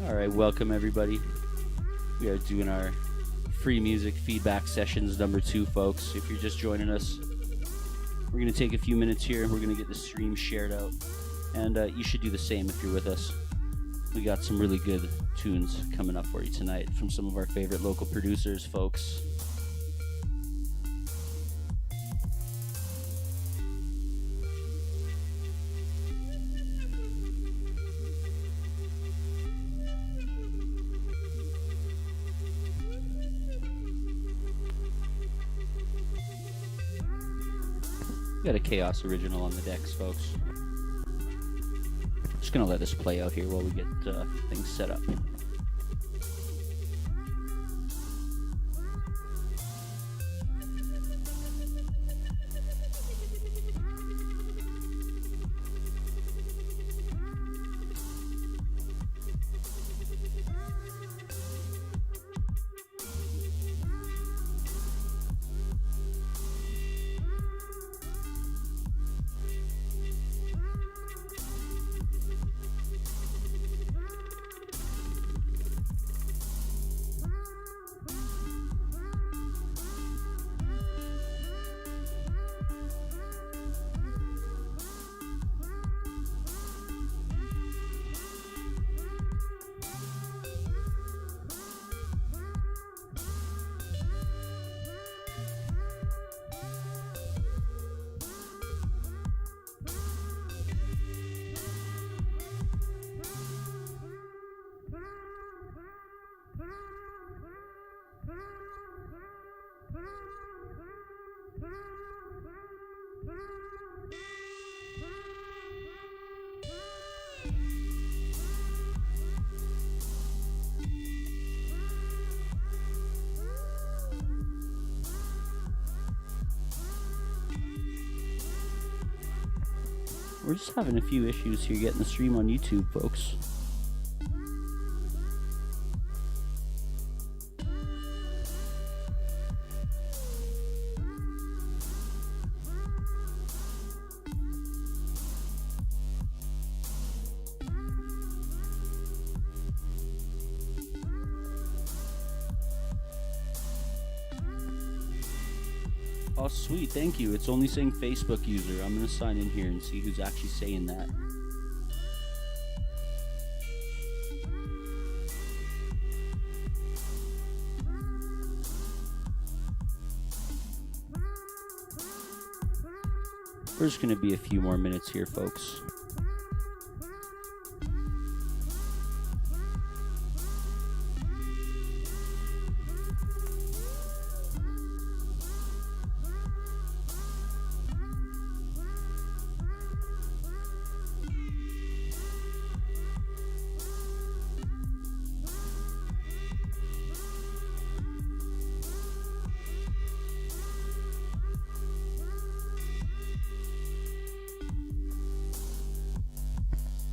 All right, welcome everybody. We are doing our free music feedback sessions number 2, folks. If you're just joining us, we're going to take a few minutes here and we're going to get the stream shared out. And you should do the same if you're with us. We got some really good tunes coming up for you tonight from some of our favorite local producers, folks. Got a Chaos original on the decks, folks. Just gonna let this play out here while we get things set up. We're just having a few issues here getting the stream on YouTube, folks. Oh, sweet, thank you. It's only saying Facebook user. I'm going to sign in here and see who's actually saying that. We're just going to be a few more minutes here, folks.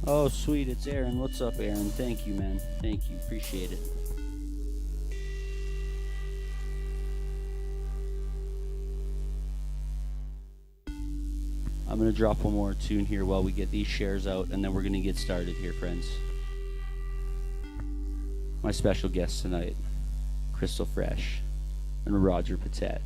Oh, sweet, it's Aaron. What's up, Aaron? Thank you, man. Thank you. Appreciate it. I'm going to drop one more tune here while we get these shares out, and then we're going to get started here, friends. My special guests tonight, Crystal Fresh and Roger Patet.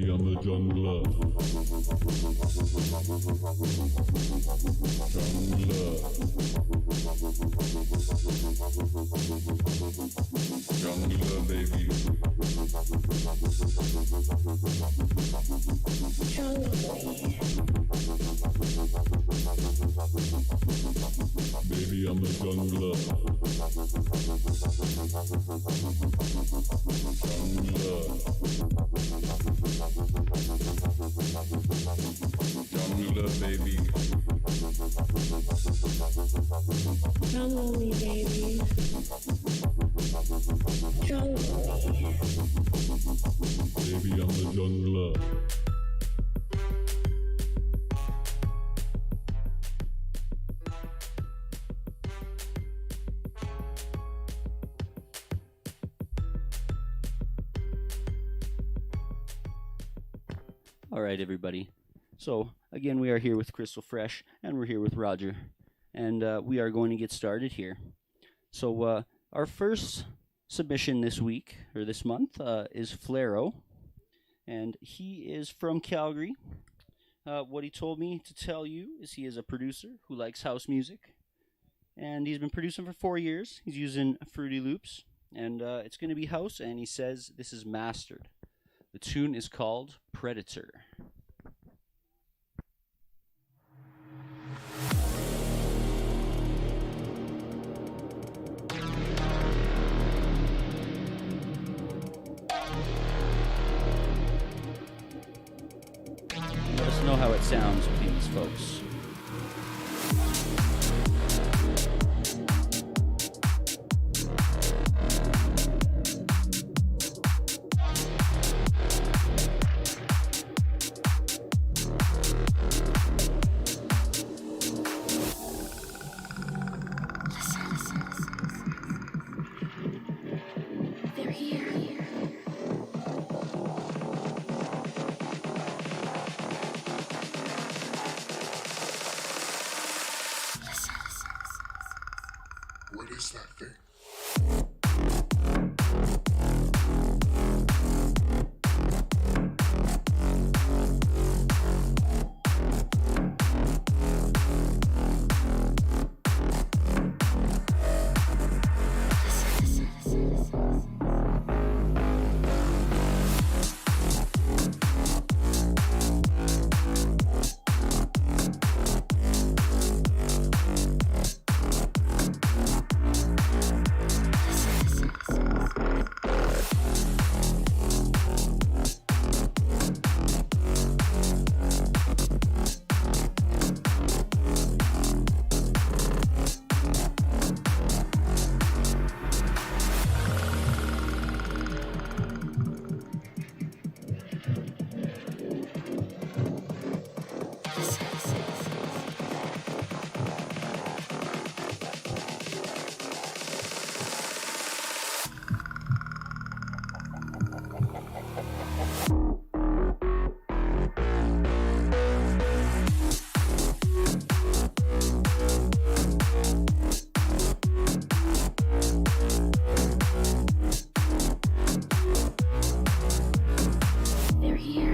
Baby, I'm a jungler. Jungler, baby. Baby, I'm a jungler. Jungler, baby. Jungle baby. Jungle. Baby, I'm a jungler. All right, everybody. So, again, we are here with Crystal Fresh, and we're here with Roger. And we are going to get started here. So, our first submission this week, or this month, is Flaro. And he is from Calgary. What he told me to tell you is he is a producer who likes house music. And he's been producing for 4 years. He's using Fruity Loops. And it's going to be house, and he says this is mastered. The tune is called Predator. Let us know how it sounds, please, folks. They're here. What is that thing? They're here.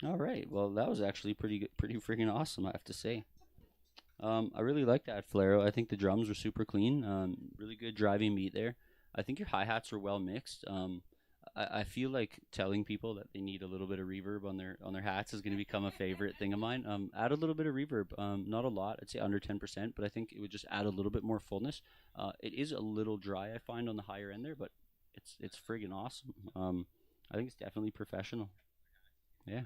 All right. Well, that was actually pretty good, pretty freaking awesome, I have to say. I really like that Flaro. I think the drums were super clean. Really good driving beat there. I think your hi-hats were well mixed. I feel like telling people that they need a little bit of reverb on their hats is going to become a favorite thing of mine. Add a little bit of reverb. Not a lot. I'd say under 10%, but I think it would just add a little bit more fullness. It is a little dry, I find, on the higher end there, but it's friggin' awesome. I think it's definitely professional. Yeah.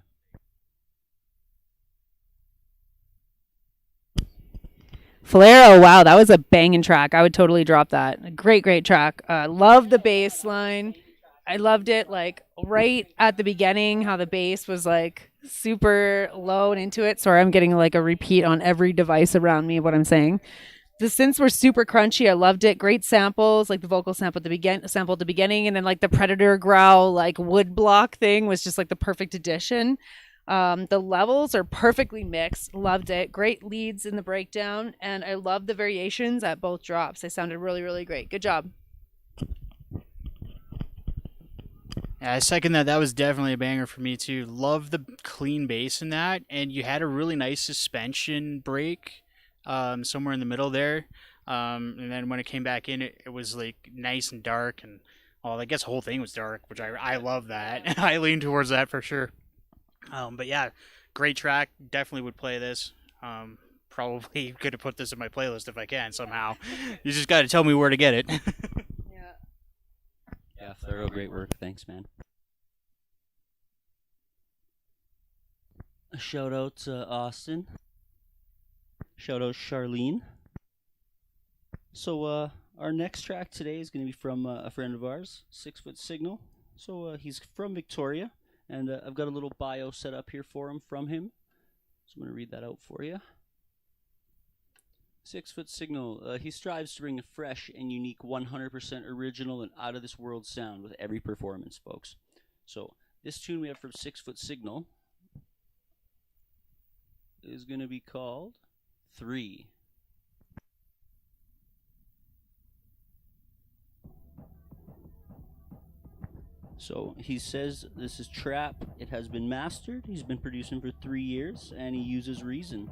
Falero, wow, that was a banging track. I would totally drop that. A great track. Love the bass line. I loved it like right at the beginning, how the bass was like super low and into it. Sorry, I'm getting like a repeat on every device around me of what I'm saying. The synths were super crunchy. I loved it. Great samples, like the vocal sample at the beginning, and then like the Predator growl, like wood block thing was just like the perfect addition. The levels are perfectly mixed. Loved it. Great leads in the breakdown, and I love the variations at both drops. They sounded really great. Good job. Yeah, I second that. That was definitely a banger for me too. Love the clean bass in that, and you had a really nice suspension break somewhere in the middle there. And then when it came back in, it was like nice and dark, and well, I guess the whole thing was dark, which I love that. I lean towards that for sure. But yeah, great track. Definitely would play this. Probably could have put this in my playlist if I can somehow. You just got to tell me where to get it. Yeah, thorough, great work. Thanks, man. A shout out to Austin. Shout out Charlene. So our next track today is going to be from a friend of ours, 6 Foot Signal. So he's from Victoria, and I've got a little bio set up here for him from him. So I'm going to read that out for you. 6 Foot Signal. He strives to bring a fresh and unique 100% original and out-of-this-world sound with every performance, folks. So this tune we have from 6 Foot Signal is going to be called 3. So he says this is trap. It has been mastered. He's been producing for 3 years, and he uses Reason.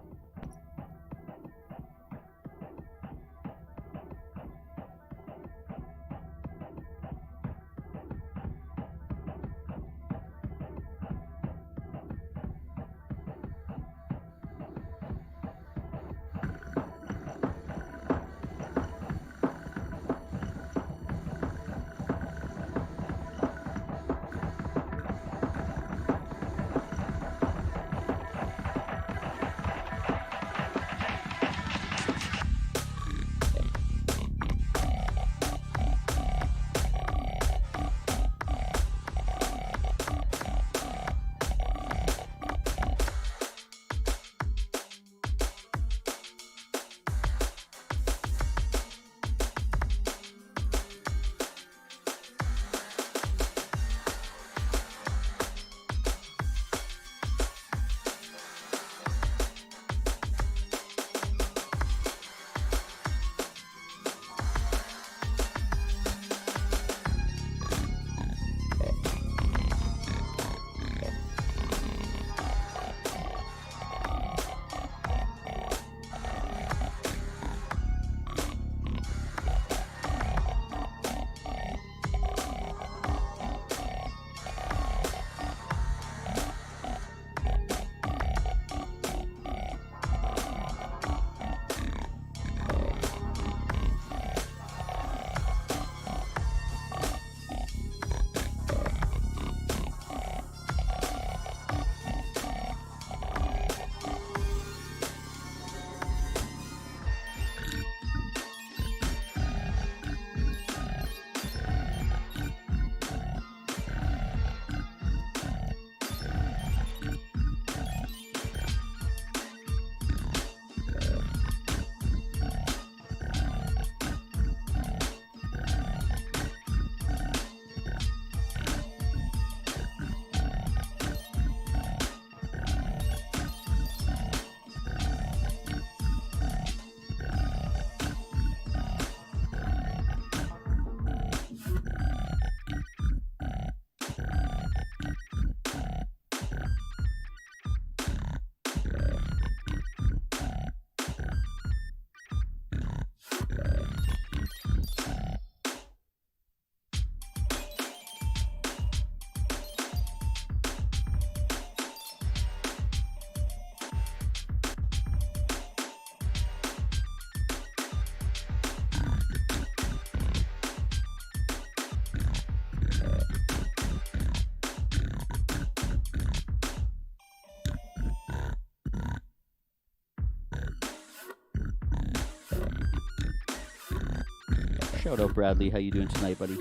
Shout out Bradley. How you doing tonight, buddy?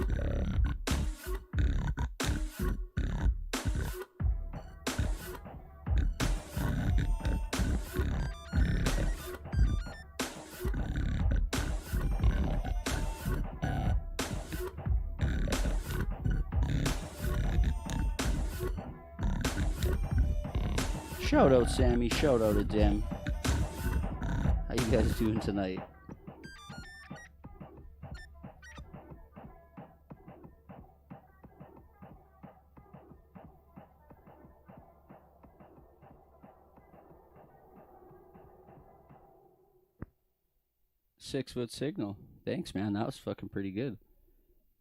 Shout out Sammy. Shout out Adem. How you guys doing tonight? Six-foot signal. Thanks, man. That was fucking pretty good.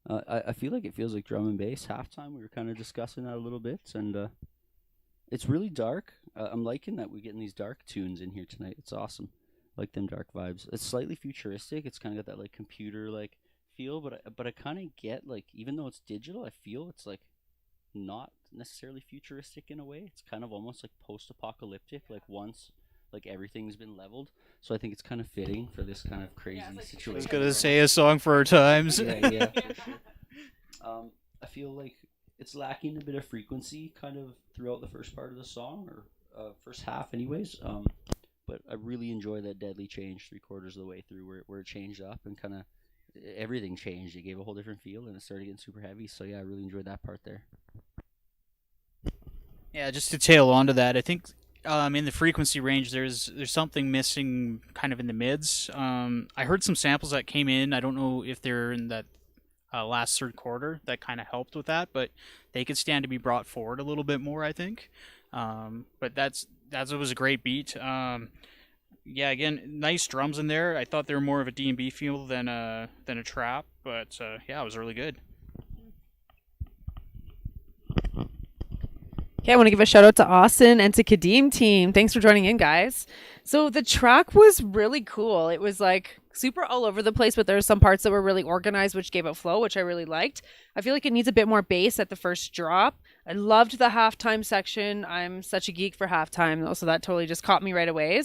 I feel like it feels like drum and bass. Halftime, we were kind of discussing that a little bit, and it's really dark. I'm liking that we're getting these dark tunes in here tonight. It's awesome. Like them dark vibes. It's slightly futuristic. It's kind of got that like computer like feel, but I kind of get like, even though it's digital, I feel it's like not necessarily futuristic in a way. It's kind of almost like post-apocalyptic. Like once like everything's been leveled. So I think it's kind of fitting for this kind of crazy situation. I was gonna say a song for our times. Yeah, for sure. I feel like it's lacking a bit of frequency kind of throughout the first part of the song, or first half anyways. But I really enjoy that deadly change 3/4 of the way through where it changed up and kind of everything changed. It gave a whole different feel and it started getting super heavy. So yeah, I really enjoyed that part there. Yeah, just to tail onto that, I think in the frequency range there's something missing kind of in the mids. I heard some samples that came in. I don't know if they're in that last third quarter that kind of helped with that, but they could stand to be brought forward a little bit more, I think. But it was a great beat. Yeah, again, nice drums in there. I thought they were more of a D&B feel than a trap, but yeah, it was really good. Okay, I want to give a shout out to Austin and to Kadeem team. Thanks for joining in, guys. So the track was really cool. It was like super all over the place, but there were some parts that were really organized, which gave it flow, which I really liked. I feel like it needs a bit more bass at the first drop. I loved the halftime section. I'm such a geek for halftime, though, so that totally just caught me right away.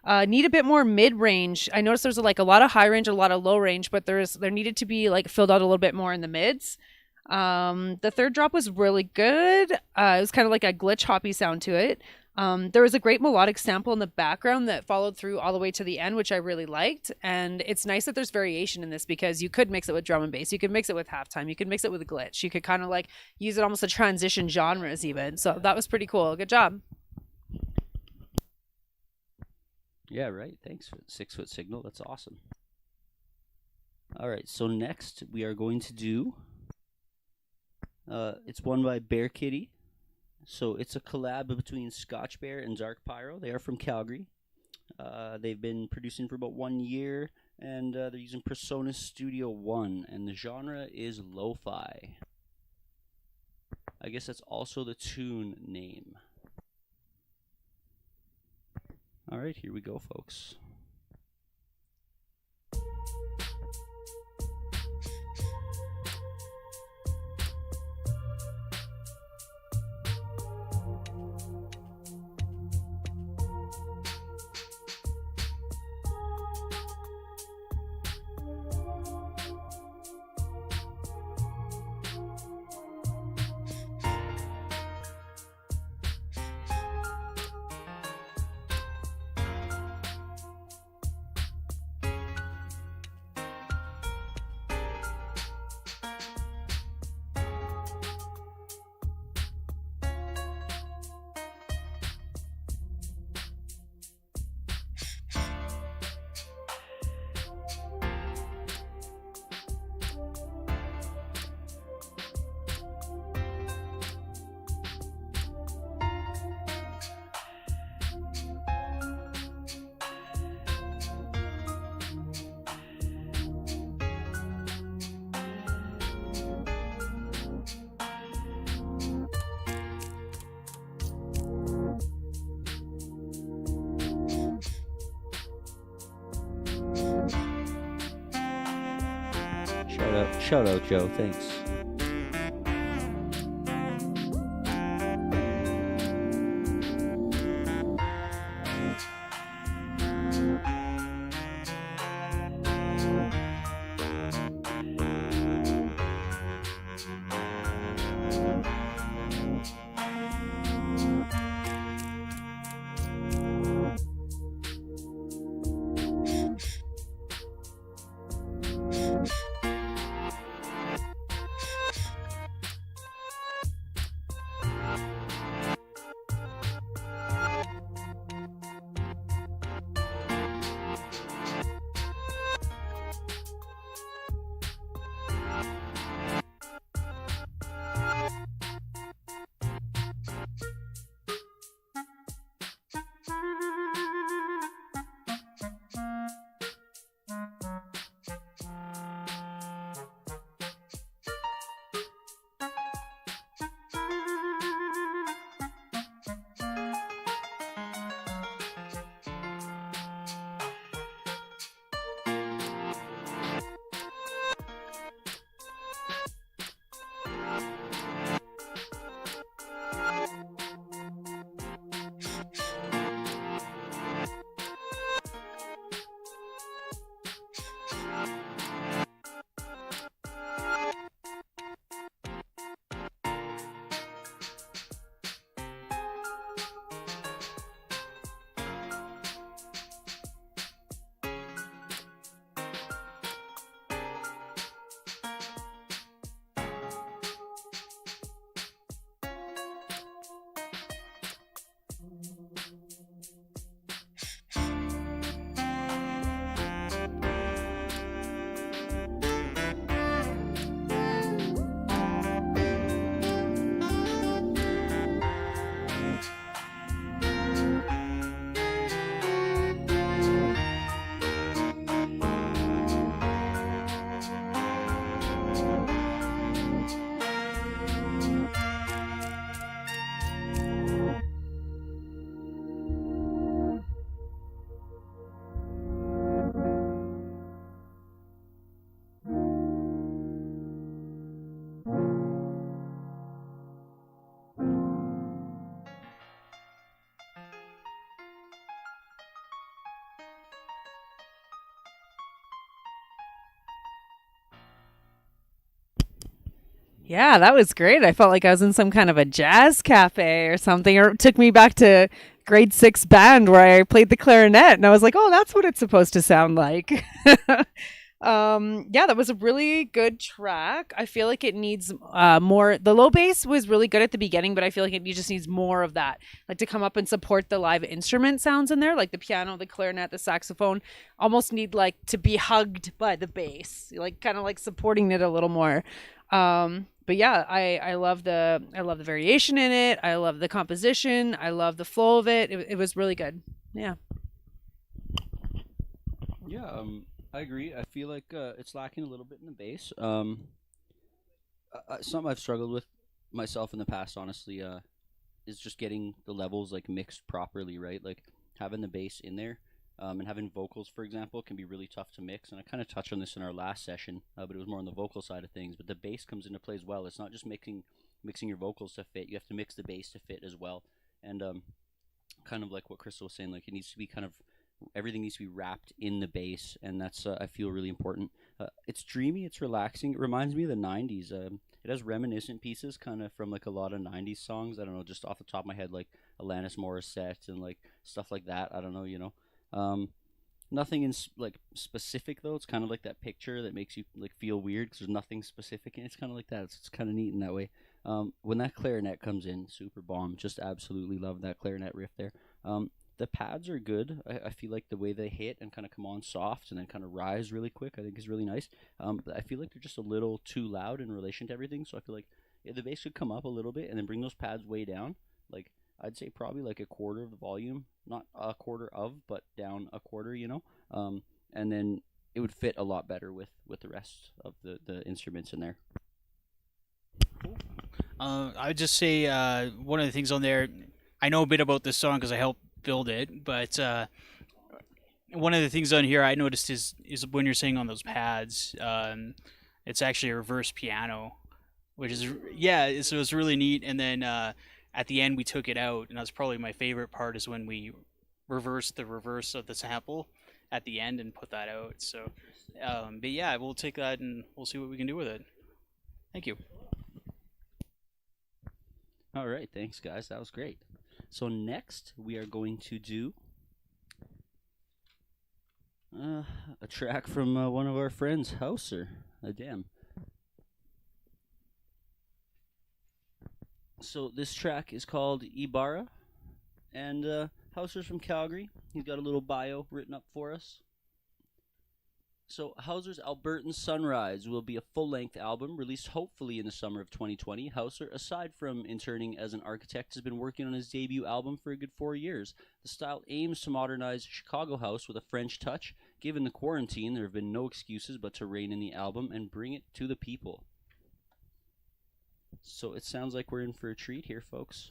Need a bit more mid-range. I noticed there's like a lot of high range, a lot of low range, but there needed to be like filled out a little bit more in the mids. The third drop was really good. It was kind of like a glitch hoppy sound to it. There was a great melodic sample in the background that followed through all the way to the end, which I really liked. And it's nice that there's variation in this because you could mix it with drum and bass. You could mix it with halftime. You could mix it with a glitch. You could kind of like use it almost to transition genres even. So that was pretty cool. Good job. Yeah, right. Thanks for the 6-foot signal. That's awesome. All right. So next we are going to do. It's one by Bear Kitty. So it's a collab between Scotch Bear and Dark Pyro. They are from Calgary. They've been producing for about 1 year, and they're using Persona Studio 1, and the genre is lo-fi. I guess that's also the tune name. All right, here we go, folks. Shout out, Joe. Thanks. Yeah, that was great. I felt like I was in some kind of a jazz cafe or something, or it took me back to grade six band where I played the clarinet, and I was like, oh, that's what it's supposed to sound like. Yeah, that was a really good track. I feel like it needs more. The low bass was really good at the beginning, but I feel like it just needs more of that, like to come up and support the live instrument sounds in there, like the piano, the clarinet, the saxophone. Almost need like to be hugged by the bass, like kind of like supporting it a little more. But yeah, I love the variation in it. I love the composition. I love the flow of it. It was really good. Yeah. Yeah, I agree. I feel like it's lacking a little bit in the bass. Something I've struggled with myself in the past, honestly, is just getting the levels like mixed properly, right? Like having the bass in there, and having vocals, for example, can be really tough to mix. And I kind of touched on this in our last session, but it was more on the vocal side of things. But the bass comes into play as well. It's not just mixing your vocals to fit. You have to mix the bass to fit as well. And kind of like what Crystal was saying, like it needs to be kind of everything needs to be wrapped in the bass, and that's I feel really important. It's dreamy, it's relaxing. It reminds me of the '90s. It has reminiscent pieces, kind of from like a lot of '90s songs. I don't know, just off the top of my head, like Alanis Morissette and like stuff like that. I don't know, you know. Nothing in like specific though. It's kind of like that picture that makes you like feel weird because there's nothing specific, and it's kind of like that. It's kind of neat in that way. When that clarinet comes in, super bomb. Just absolutely love that clarinet riff there. The pads are good. I feel like the way they hit and kind of come on soft and then kind of rise really quick, I think is really nice. But I feel like they're just a little too loud in relation to everything. So I feel like the bass could come up a little bit and then bring those pads way down. Like I'd say probably like a quarter of the volume, not a quarter of, but down a quarter, you know. And then it would fit a lot better with the rest of the instruments in there. I would just say one of the things on there, I know a bit about this song because I helped build it, but one of the things on here I noticed is when you're saying on those pads, it's actually a reverse piano, which is so it's really neat. And then at the end we took it out, and that's probably my favorite part is when we reversed the reverse of the sample at the end and put that out. So, but yeah, we'll take that and we'll see what we can do with it. Thank you. All right, thanks guys. That was great. So next we are going to do a track from one of our friends, Hauser. Damn. So this track is called Ibarra, and Hauser's from Calgary. He's got a little bio written up for us. So Hauser's Albertan Sunrise will be a full-length album released hopefully in the summer of 2020. Hauser, aside from interning as an architect, has been working on his debut album for a good 4 years. The style aims to modernize Chicago house with a French touch. Given the quarantine, there have been no excuses but to rein in the album and bring it to the people. So it sounds like we're in for a treat here, folks.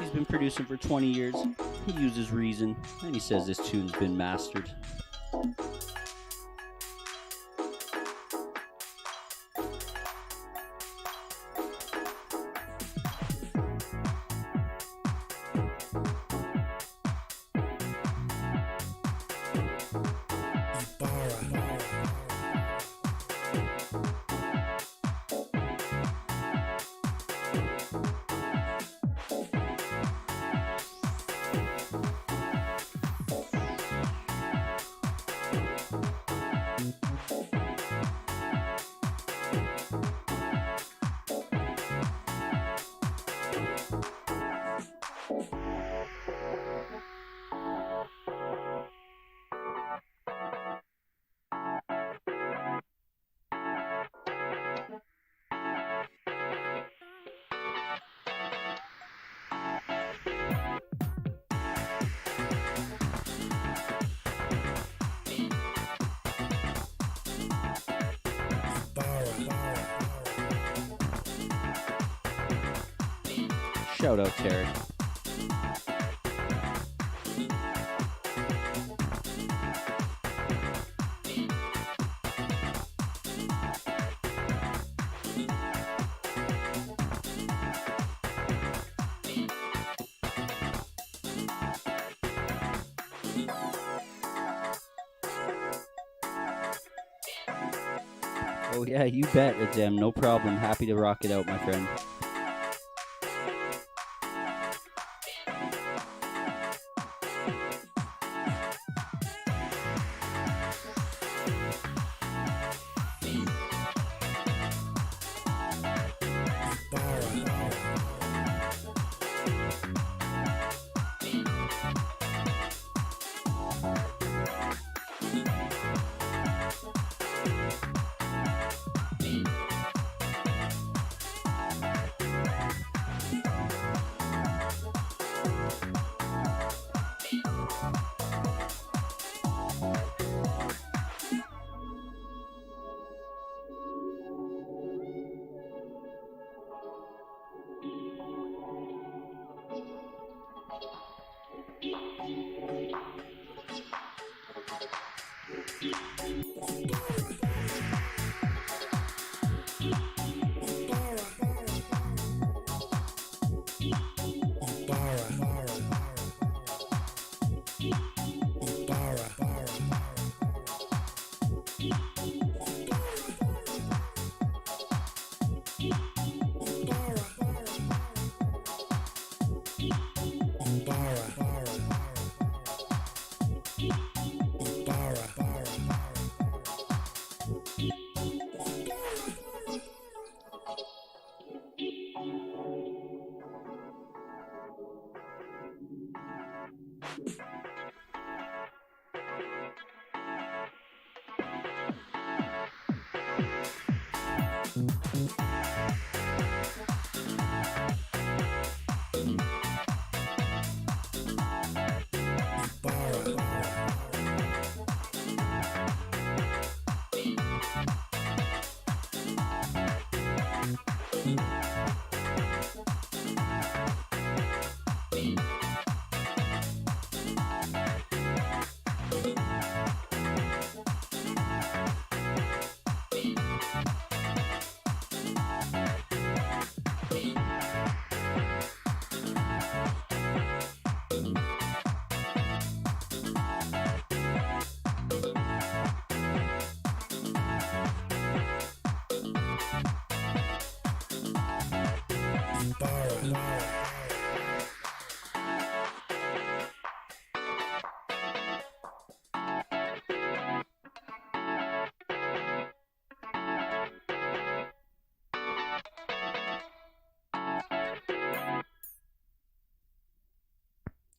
He's been producing for 20 years. He uses reason, and he says this tune's been mastered. Shout out, Terry. Oh yeah, you bet, Adem. No problem. Happy to rock it out, my friend.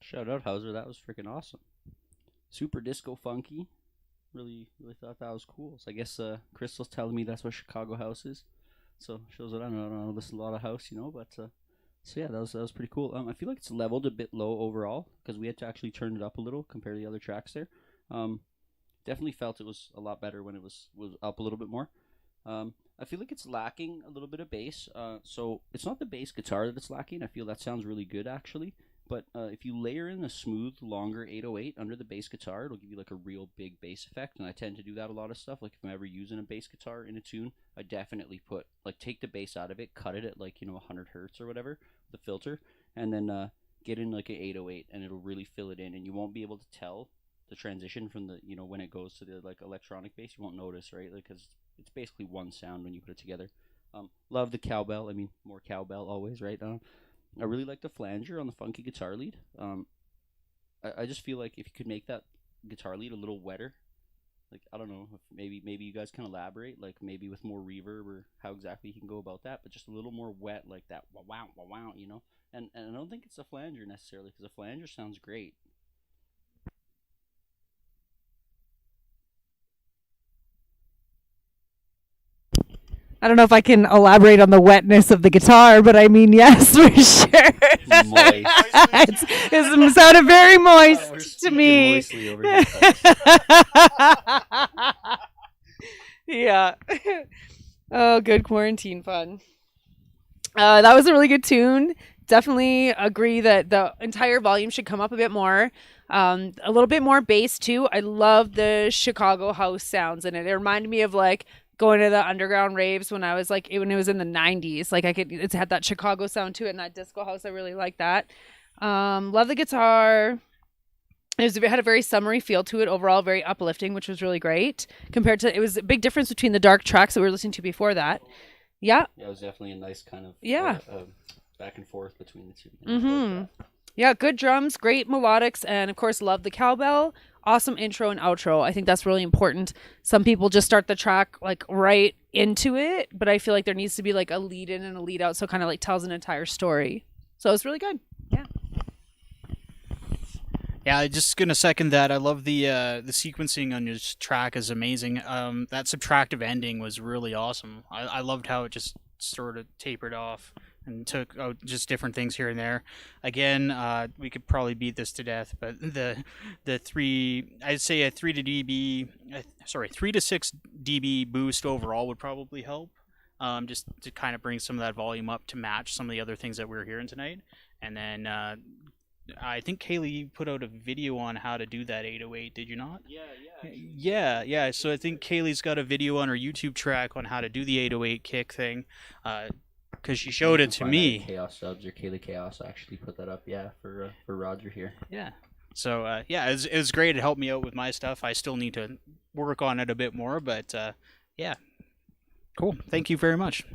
Shout out Hauser, that was freaking awesome. Super disco funky. Really thought that was cool. So I guess Crystal's telling me that's what Chicago house is. So shows that I don't listen to a lot of house, but so yeah, that was pretty cool. I feel like it's leveled a bit low overall because we had to actually turn it up a little compared to the other tracks there. Definitely felt it was a lot better when it was up a little bit more. I feel like it's lacking a little bit of bass. So it's not the bass guitar that's lacking. I feel that sounds really good actually. But if you layer in a smooth, longer 808 under the bass guitar, it'll give you like a real big bass effect. And I tend to do that a lot of stuff. Like if I'm ever using a bass guitar in a tune, I definitely take the bass out of it, cut it at 100 hertz or whatever, the filter, and then get in like an 808, and it'll really fill it in. And you won't be able to tell the transition from the when it goes to the electronic bass. You won't notice, right? Because it's basically one sound when you put it together. Love the cowbell. I mean, more cowbell always, right? I really like the flanger on the funky guitar lead. I just feel like if you could make that guitar lead a little wetter, I don't know, if maybe you guys can elaborate, maybe with more reverb or how exactly you can go about that, but just a little more wet, like that wow, And I don't think it's a flanger necessarily, because a flanger sounds great. I don't know if I can elaborate on the wetness of the guitar, but I mean, yes, for sure. It sounded very moist to me. Yeah. Oh, good quarantine fun. That was a really good tune. Definitely agree that the entire volume should come up a bit more. A little bit more bass too. I love the Chicago house sounds in it. It reminded me of going to the underground raves when I was when it was in the 90s. It had that Chicago sound to it and that disco house. I really like that. Love the guitar. It had a very summery feel to it overall, very uplifting, which was really great compared to, it was a big difference between the dark tracks that we were listening to before that. Yeah. Yeah, it was definitely a nice kind of Yeah. back and forth between the two. Mm-hmm. Yeah, good drums, great melodics, and of course, love the cowbell. Awesome intro and outro. I think that's really important. Some people just start the track like right into it, but I feel like there needs to be like a lead in and a lead out, so it kind of like tells an entire story. So it's really good. Yeah. Yeah, I'm just gonna second that. I love the sequencing on this track is amazing. That subtractive ending was really awesome. I loved how it just sort of tapered off and took out just different things here and there. Again, we could probably beat this to death, but the I'd say a 3 to 6 dB boost overall would probably help. Just to kind of bring some of that volume up to match some of the other things that we were hearing tonight. And then I think Kaylee put out a video on how to do that 808, did you not? Yeah. So I think Kaylee's got a video on her YouTube track on how to do the 808 kick thing, because she showed it to me. KhaosDubz or Kaylee Chaos actually put that up, yeah, for Roger here. Yeah. So yeah, it was great. It helped me out with my stuff. I still need to work on it a bit more, but yeah. Cool. Thank you very much.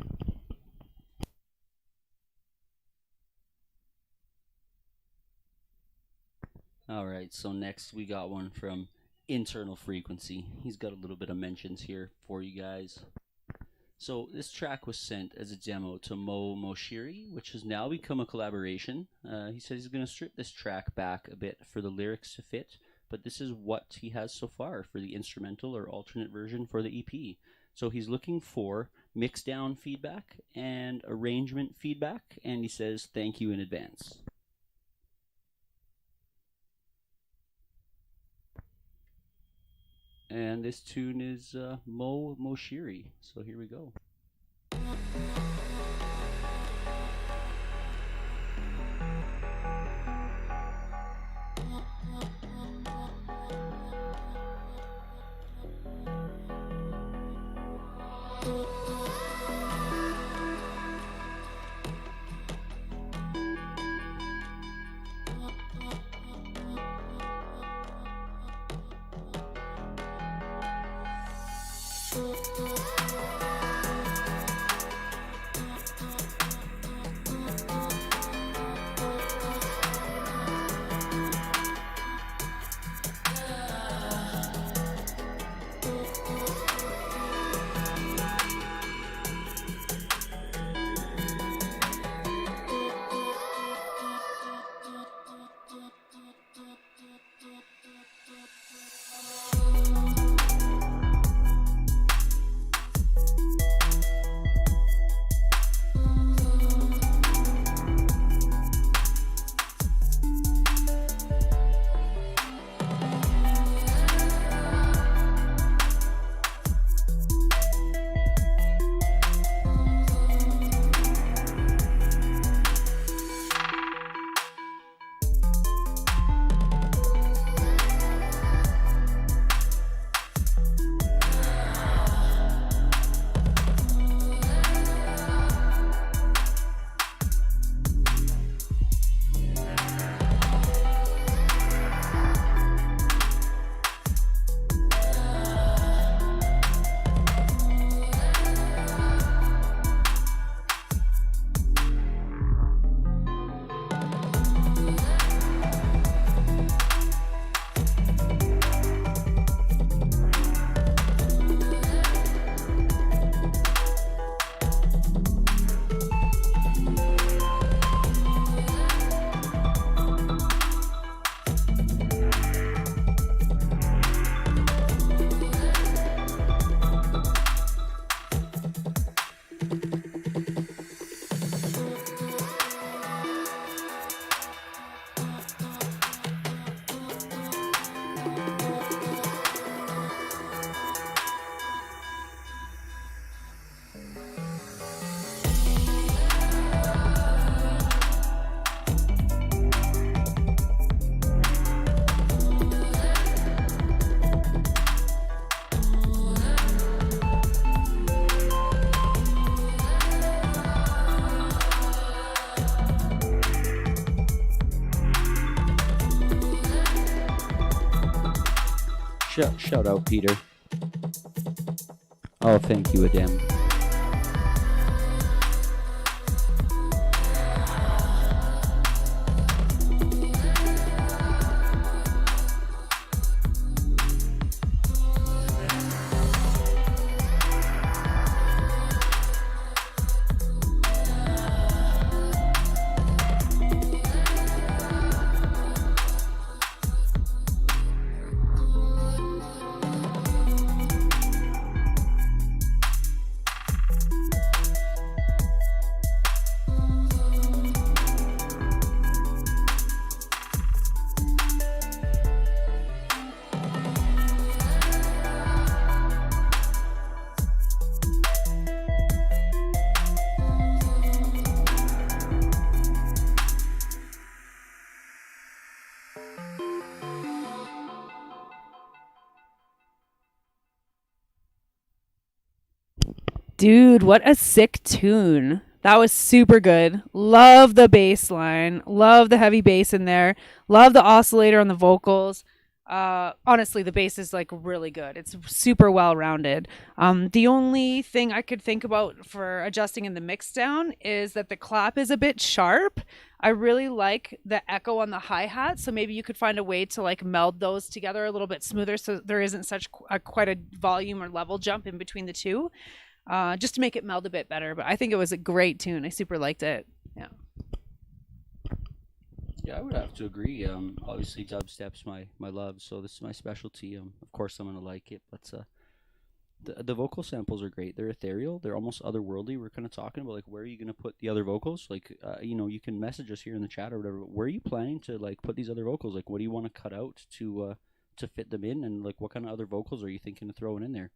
All right, so next we got one from Internal Frequency. He's got a little bit of mentions here for you guys. So this track was sent as a demo to Mo Moshiri, which has now become a collaboration. He says he's going to strip this track back a bit for the lyrics to fit, but this is what he has so far for the instrumental or alternate version for the EP. So he's looking for mix down feedback and arrangement feedback, and he says thank you in advance. And this tune is Mo Moshiri. So here we go. Shout out, Peter. Oh, thank you, Adem. Dude, what a sick tune. That was super good. Love the bass line. Love the heavy bass in there. Love the oscillator on the vocals. Honestly, the bass is like really good. It's super well rounded. The only thing I could think about for adjusting in the mix down is that the clap is a bit sharp. I really like the echo on the hi-hat, so maybe you could find a way to like meld those together a little bit smoother so there isn't such quite a volume or level jump in between the two. Just to make it meld a bit better. But I think it was a great tune. I super liked it. Yeah. Yeah, I would have to agree. Obviously, dubstep's my love, so this is my specialty. Of course, I'm gonna like it. But the vocal samples are great. They're ethereal. They're almost otherworldly. We're kind of talking about like where are you gonna put the other vocals? Like, you can message us here in the chat or whatever. But where are you planning to like put these other vocals? Like, what do you want to cut out to fit them in? And like, what kind of other vocals are you thinking of throwing in there?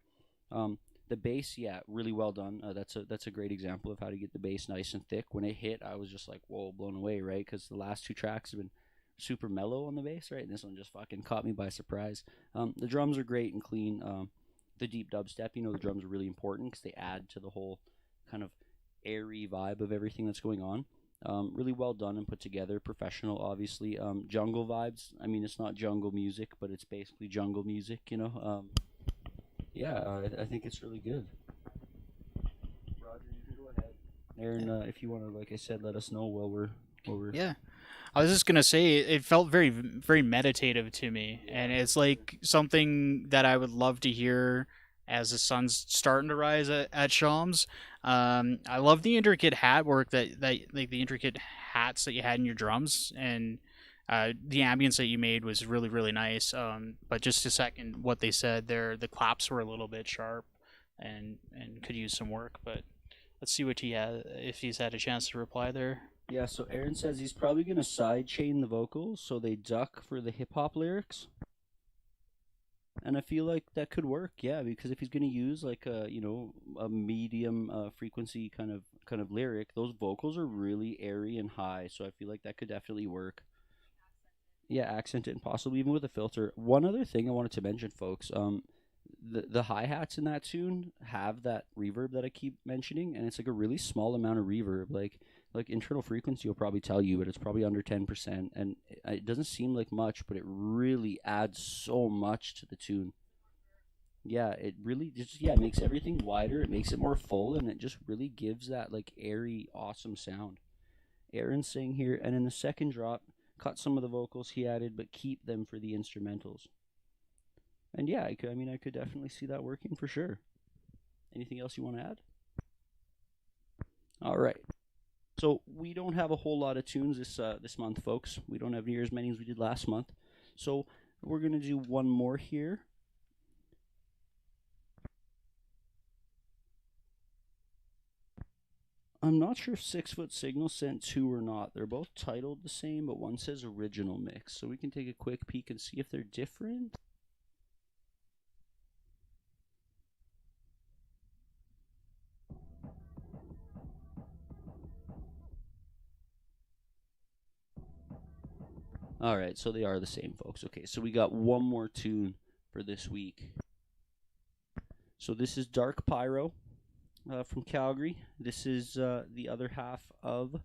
The bass, yeah, really well done. That's a great example of how to get the bass nice and thick. When it hit, I was just like, whoa, blown away, right? Because the last two tracks have been super mellow on the bass, right? And this one just fucking caught me by surprise. The drums are great and clean. The deep dubstep, the drums are really important because they add to the whole kind of airy vibe of everything that's going on. Really well done and put together, professional, obviously. Jungle vibes. I mean, it's not jungle music, but it's basically jungle music, Yeah, I think it's really good. Roger, you can go ahead. Aaron, if you want to, like I said, let us know while we're. Yeah. I was just gonna say it felt very, very meditative to me, and it's like something that I would love to hear as the sun's starting to rise at Shams. I love the intricate hat work that like the intricate hats that you had in your drums, and the ambience that you made was really, really nice. But just a second, what they said there, the claps were a little bit sharp, and could use some work. But let's see what if he's had a chance to reply there. Yeah, so Aaron says he's probably going to sidechain the vocals so they duck for the hip-hop lyrics. And I feel like that could work, yeah, because if he's going to use like a medium frequency kind of lyric, those vocals are really airy and high, so I feel like that could definitely work. Yeah, accent it and possibly even with a filter. One other thing I wanted to mention, folks, the hi-hats in that tune have that reverb that I keep mentioning, and it's like a really small amount of reverb. Like internal frequency will probably tell you, but it's probably under 10%, and it doesn't seem like much, but it really adds so much to the tune. Yeah, it really just makes everything wider, it makes it more full, and it just really gives that like airy, awesome sound. Aaron's saying here, and in the second drop, cut some of the vocals he added, but keep them for the instrumentals. And yeah, I could definitely see that working for sure. Anything else you want to add? All right. So we don't have a whole lot of tunes this month, folks. We don't have near as many as we did last month. So we're gonna do one more here. I'm not sure if 6 Foot Signal sent two or not. They're both titled the same, but one says original mix. So we can take a quick peek and see if they're different. All right, so they are the same, folks. Okay, so we got one more tune for this week. So this is Dark Pyro from Calgary. This is the other half of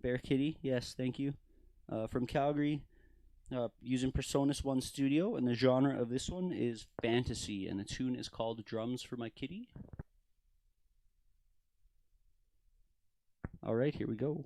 Bear Kitty. Yes, thank you. From Calgary. using PreSonus One Studio, and the genre of this one is fantasy, and the tune is called Drums for My Kitty. All right, here we go.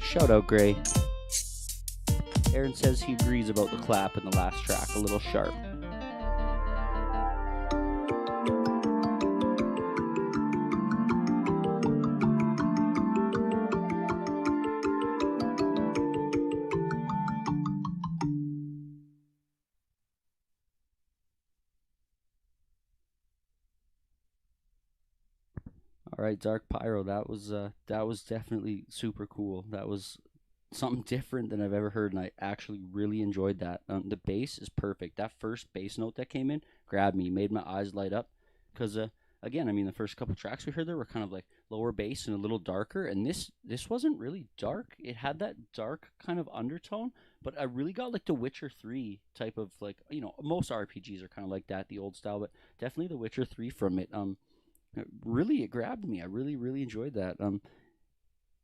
Shout out, Gray. Aaron says he agrees about the clap in the last track, a little sharp. All right, Dark Pyro, that was definitely super cool. That was something different than I've ever heard, and I actually really enjoyed that. The bass is perfect. That first bass note that came in grabbed me, made my eyes light up. Because again, I mean, the first couple tracks we heard there were kind of like lower bass and a little darker, and this wasn't really dark. It had that dark kind of undertone, but I really got like the Witcher 3 type of, like, you know, most RPGs are kind of like that, the old style, but definitely the Witcher 3 from it. It grabbed me. I really enjoyed that.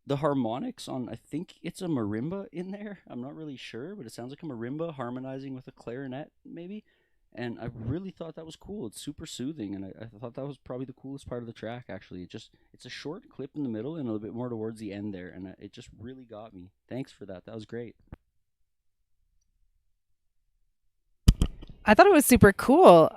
The harmonics on, I think it's a marimba in there. I'm not really sure, but it sounds like a marimba harmonizing with a clarinet, maybe. And I really thought that was cool. It's super soothing, and I thought that was probably the coolest part of the track, actually. It's a short clip in the middle and a little bit more towards the end there, and it just really got me. Thanks for that. That was great. I thought it was super cool.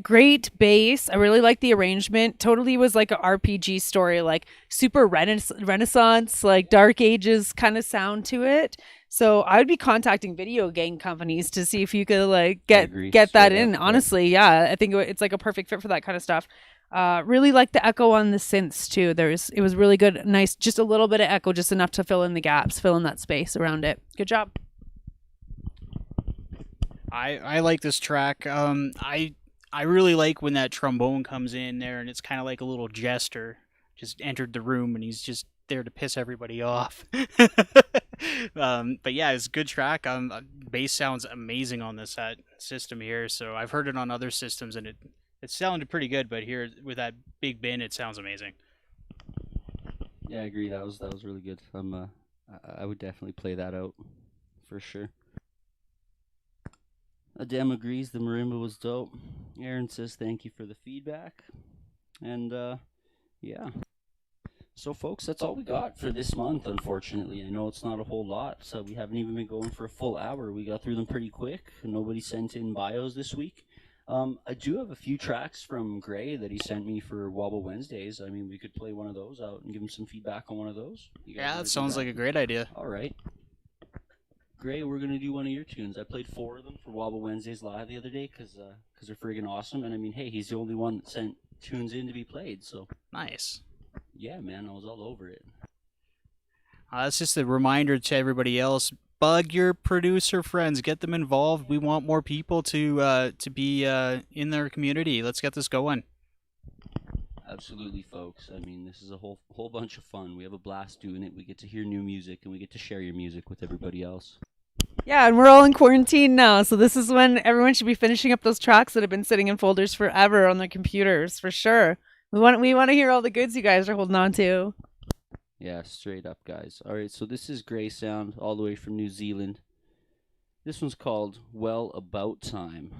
Great bass. I really liked the arrangement. Totally was like an RPG story, like super Renaissance, like Dark Ages kind of sound to it. So I would be contacting video game companies to see if you could like get that in. Honestly, yeah, I think it's like a perfect fit for that kind of stuff. Really like the echo on the synths too. It was really good, nice, just a little bit of echo, just enough to fill in the gaps, fill in that space around it. Good job. I like this track. I really like when that trombone comes in there, and it's kind of like a little jester just entered the room, and he's just there to piss everybody off. But yeah, it's a good track. Bass sounds amazing on this system here. So I've heard it on other systems, and it sounded pretty good. But here with that big bin, it sounds amazing. Yeah, I agree. That was really good. I would definitely play that out for sure. Adem agrees the marimba was dope. Aaron says thank you for the feedback. And yeah. So folks, that's all we got for this month, unfortunately. I know it's not a whole lot, so we haven't even been going for a full hour. We got through them pretty quick. Nobody sent in bios this week. I do have a few tracks from Gray that he sent me for Wobble Wednesdays. I mean, we could play one of those out and give him some feedback on one of those. Yeah, that sounds like a great idea. All right. Gray, we're going to do one of your tunes. I played 4 of them for Wobble Wednesdays live the other day because they're friggin' awesome. And I mean, hey, he's the only one that sent tunes in to be played. So Nice. yeah, man, I was all over it. That's just a reminder to everybody else. Bug your producer friends. Get them involved. We want more people to be in their community. Let's get this going. Absolutely, folks. I mean, this is a whole bunch of fun. We have a blast doing it. We get to hear new music, and we get to share your music with everybody else. Yeah, and we're all in quarantine now, so this is when everyone should be finishing up those tracks that have been sitting in folders forever on their computers, for sure. We want to hear all the goods you guys are holding on to. Yeah, straight up, guys. All right, so this is Grey Sound, all the way from New Zealand. This one's called Well About Time.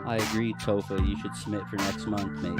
I agree, Tofa. You should submit for next month, mate.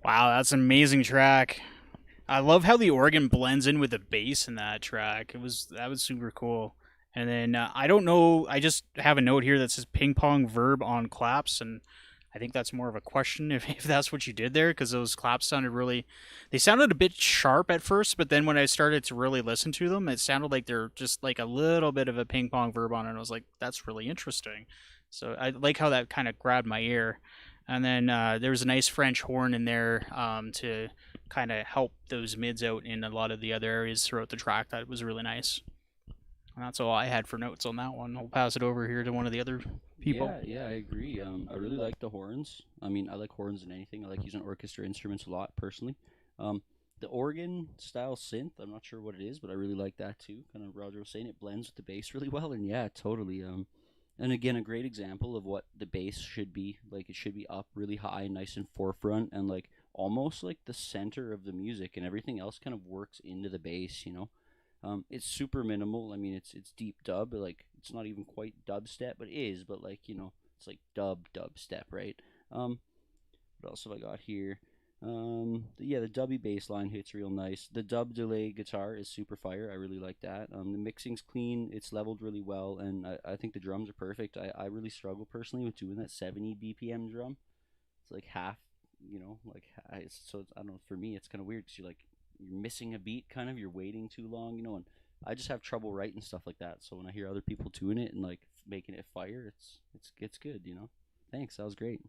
Wow, that's an amazing track. I love how the organ blends in with the bass in that track. That was super cool. And then I don't know. I just have a note here that says ping pong verb on claps, and I think that's more of a question if that's what you did there, because those claps they sounded a bit sharp at first, but then when I started to really listen to them, it sounded like they're just like a little bit of a ping pong verb on it. And I was like, that's really interesting. So I like how that kind of grabbed my ear. And then there was a nice French horn in there to kind of help those mids out in a lot of the other areas throughout the track. That was really nice. And that's all I had for notes on that one. I'll pass it over here to one of the other people. Yeah, I agree. I really like the horns. I mean, I like horns in anything. I like using orchestra instruments a lot, personally. The organ style synth, I'm not sure what it is, but I really like that too. Kind of Roger was saying, it blends with the bass really well, and yeah, totally. And again, a great example of what the bass should be. Like, it should be up really high, nice and forefront, and like almost like the center of the music, and everything else kind of works into the bass, you know. It's super minimal. I mean, it's deep dub, but like it's not even quite dubstep, but it is. But like, you know, it's like dubstep, right? What else have I got here? Yeah, the dubby bass line hits real nice. The dub delay guitar is super fire. I really like that. The mixing's clean. It's leveled really well, and I think the drums are perfect. I really struggle personally with doing that 70 BPM drum. It's like half, you know, like so I don't know. For me, it's kind of weird because you're missing a beat, kind of. You're waiting too long, you know. And I just have trouble writing stuff like that. So when I hear other people doing it and like making it fire, it's good, you know. Thanks, that was great.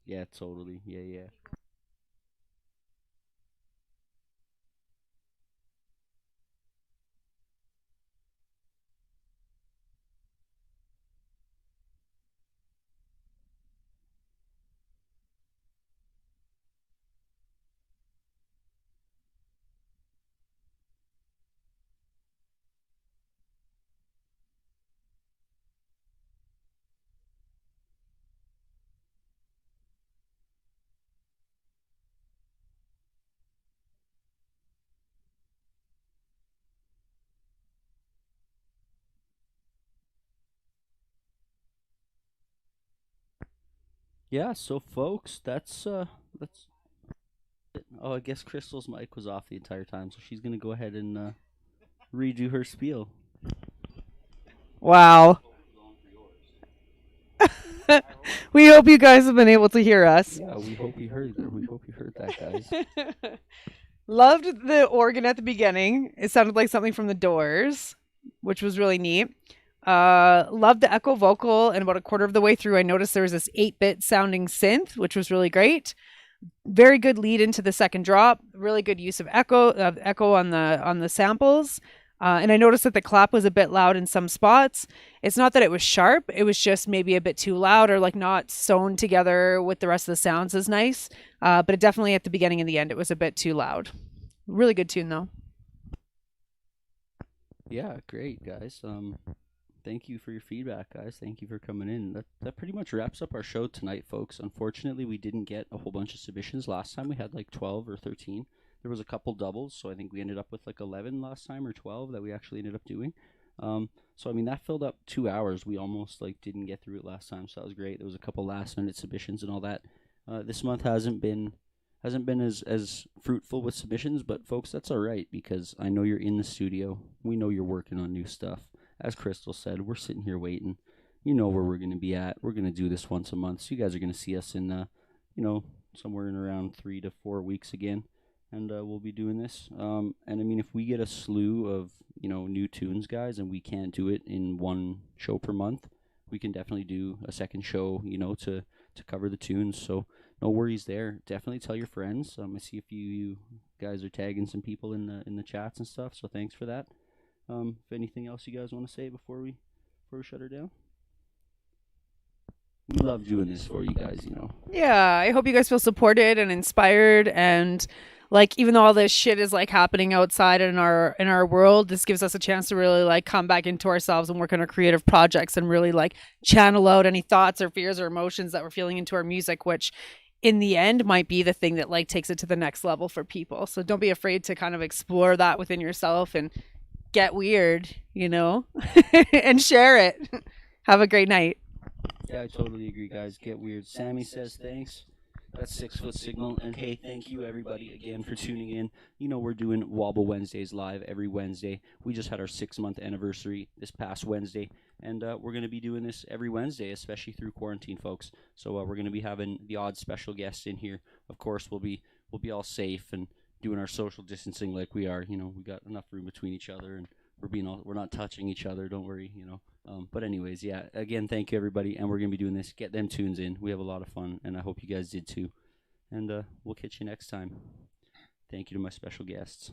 Yeah, totally. Yeah. Yeah, so folks, that's it. Oh, I guess Crystal's mic was off the entire time, so she's gonna go ahead and redo her spiel. Wow. We hope you guys have been able to hear us. Yeah, we hope you heard that. We hope you heard that, guys. Loved the organ at the beginning. It sounded like something from the Doors, which was really neat. Loved the echo vocal, and about a quarter of the way through, I noticed there was this 8-bit sounding synth, which was really great. Very good lead into the second drop. Really good use of echo on the samples. And I noticed that the clap was a bit loud in some spots. It's not that it was sharp. It was just maybe a bit too loud, or like not sewn together with the rest of the sounds as nice. But it definitely at the beginning and the end, it was a bit too loud. Really good tune though. Yeah, great, guys. Thank you for your feedback, guys. Thank you for coming in. That pretty much wraps up our show tonight, folks. Unfortunately, we didn't get a whole bunch of submissions last time. We had like 12 or 13. There was a couple doubles, so I think we ended up with like 11 last time, or 12 that we actually ended up doing. So I mean, that filled up 2 hours. We almost like didn't get through it last time, so that was great. There was a couple last minute submissions and all that. This month hasn't been as fruitful with submissions, but folks, that's all right, because I know you're in the studio. We know you're working on new stuff. As Crystal said, we're sitting here waiting. You know where we're going to be at. We're going to do this once a month, so you guys are going to see us in, somewhere in around 3 to 4 weeks again, and we'll be doing this. And I mean, if we get a slew of, new tunes, guys, and we can't do it in one show per month, we can definitely do a second show, to cover the tunes. So no worries there. Definitely tell your friends. I see a few you guys are tagging some people in the chats and stuff, so thanks for that. If anything else you guys want to say before we shut her down? We love doing this for you guys, Yeah, I hope you guys feel supported and inspired, and like, even though all this shit is like happening outside in our world, this gives us a chance to really like come back into ourselves and work on our creative projects and really like channel out any thoughts or fears or emotions that we're feeling into our music, which in the end might be the thing that like takes it to the next level for people. So don't be afraid to kind of explore that within yourself and get weird, and share it. Have a great night. Yeah, I totally agree, guys. Get weird. Sammy says thanks. That's 6 Foot Signal. And hey, thank you everybody again for tuning in. We're doing Wobble Wednesdays live every Wednesday. We just had our 6-month anniversary this past Wednesday. And we're going to be doing this every Wednesday, especially through quarantine, folks. So we're going to be having the odd special guests in here. Of course, we'll be all safe and doing our social distancing like we are. We got enough room between each other, and we're not touching each other. Don't worry. But anyways, yeah. Again, thank you everybody, and we're gonna be doing this. Get them tunes in. We have a lot of fun, and I hope you guys did too. And we'll catch you next time. Thank you to my special guests.